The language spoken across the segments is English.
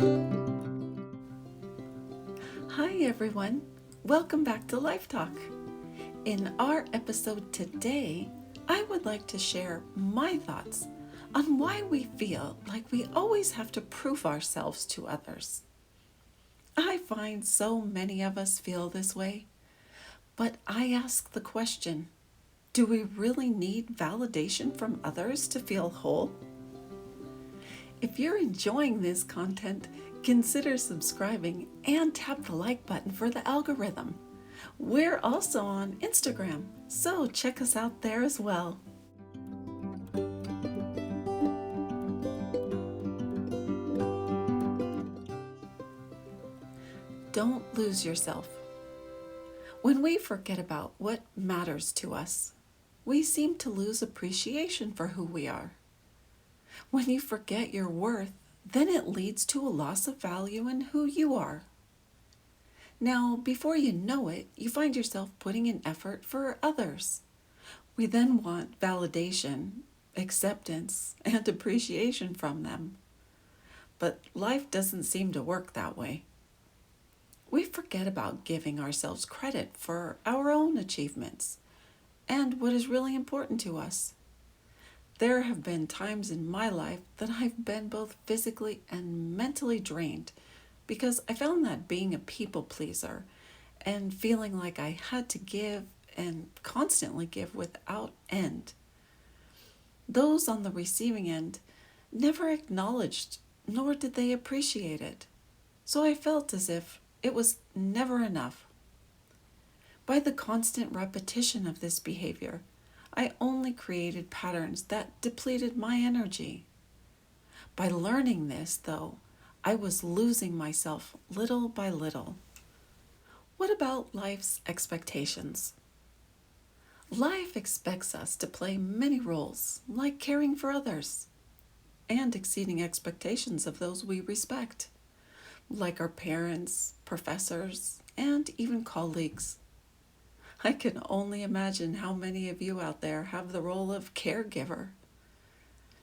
Hi everyone, welcome back to Life Talk. In our episode today, I would like to share my thoughts on why we feel like we always have to prove ourselves to others. I find so many of us feel this way, but I ask the question, do we really need validation from others to feel whole? If you're enjoying this content, consider subscribing and tap the like button for the algorithm. We're also on Instagram, so check us out there as well. Don't lose yourself. When we forget about what matters to us, we seem to lose appreciation for who we are. When you forget your worth, then it leads to a loss of value in who you are. Now, before you know it, you find yourself putting in effort for others. We then want validation, acceptance, and appreciation from them. But life doesn't seem to work that way. We forget about giving ourselves credit for our own achievements and what is really important to us. There have been times in my life that I've been both physically and mentally drained because I found that being a people pleaser and feeling like I had to give and constantly give without end. Those on the receiving end never acknowledged nor did they appreciate it. So I felt as if it was never enough. By the constant repetition of this behavior, I only created patterns that depleted my energy. By learning this, though, I was losing myself little by little. What about life's expectations? Life expects us to play many roles, like caring for others and exceeding expectations of those we respect, like our parents, professors, and even colleagues. I can only imagine how many of you out there have the role of caregiver.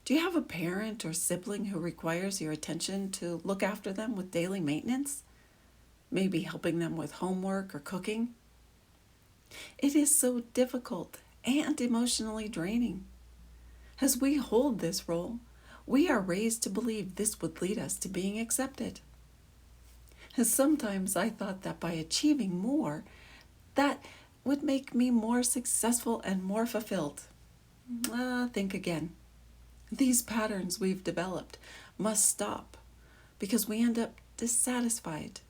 Do you have a parent or sibling who requires your attention to look after them with daily maintenance? Maybe helping them with homework or cooking? It is so difficult and emotionally draining. As we hold this role, we are raised to believe this would lead us to being accepted. As sometimes I thought that by achieving more, that would make me more successful and more fulfilled. Think again. These patterns we've developed must stop because we end up dissatisfied.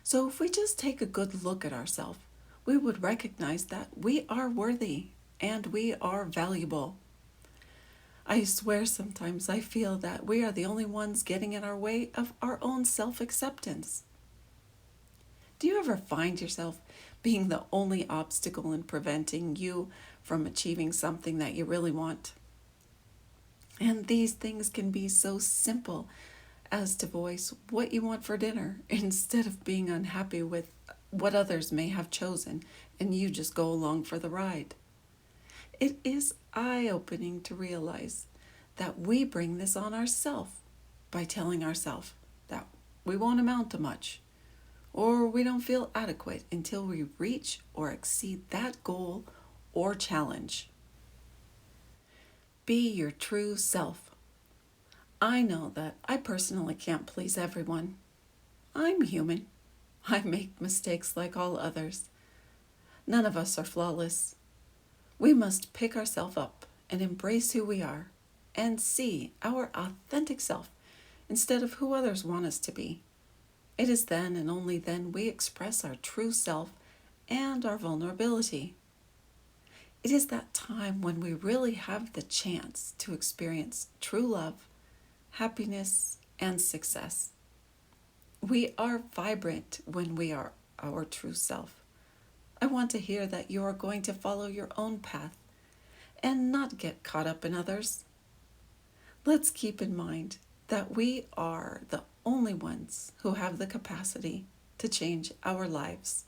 So if we just take a good look at ourselves, we would recognize that we are worthy and we are valuable. I swear sometimes I feel that we are the only ones getting in our way of our own self-acceptance. Do you ever find yourself being the only obstacle in preventing you from achieving something that you really want? And these things can be so simple as to voice what you want for dinner instead of being unhappy with what others may have chosen and you just go along for the ride. It is eye-opening to realize that we bring this on ourselves by telling ourselves that we won't amount to much or we don't feel adequate until we reach or exceed that goal or challenge. Be your true self. I know that I personally can't please everyone. I'm human. I make mistakes like all others. None of us are flawless. We must pick ourselves up and embrace who we are and see our authentic self instead of who others want us to be. It is then and only then we express our true self and our vulnerability. It is that time when we really have the chance to experience true love, happiness, and success. We are vibrant when we are our true self. I want to hear that you are going to follow your own path and not get caught up in others. Let's keep in mind that we are the only ones who have the capacity to change our lives.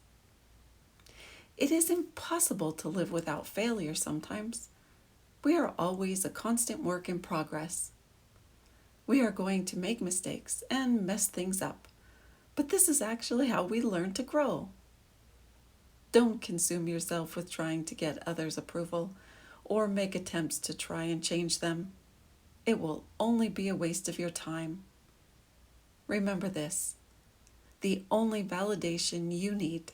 It is impossible to live without failure sometimes. We are always a constant work in progress. We are going to make mistakes and mess things up, but this is actually how we learn to grow. Don't consume yourself with trying to get others' approval or make attempts to try and change them. It will only be a waste of your time. Remember this: the only validation you need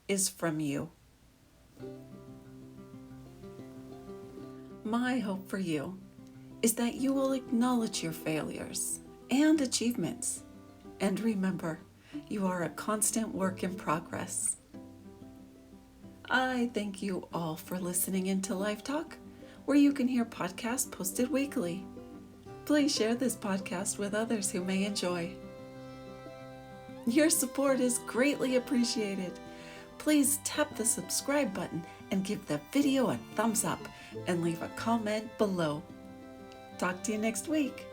is from you. My hope for you is that you will acknowledge your failures and achievements, and remember, you are a constant work in progress. I thank you all for listening into Life Talk, where you can hear podcasts posted weekly. Please share this podcast with others who may enjoy. Your support is greatly appreciated. Please tap the subscribe button and give the video a thumbs up and leave a comment below. Talk to you next week.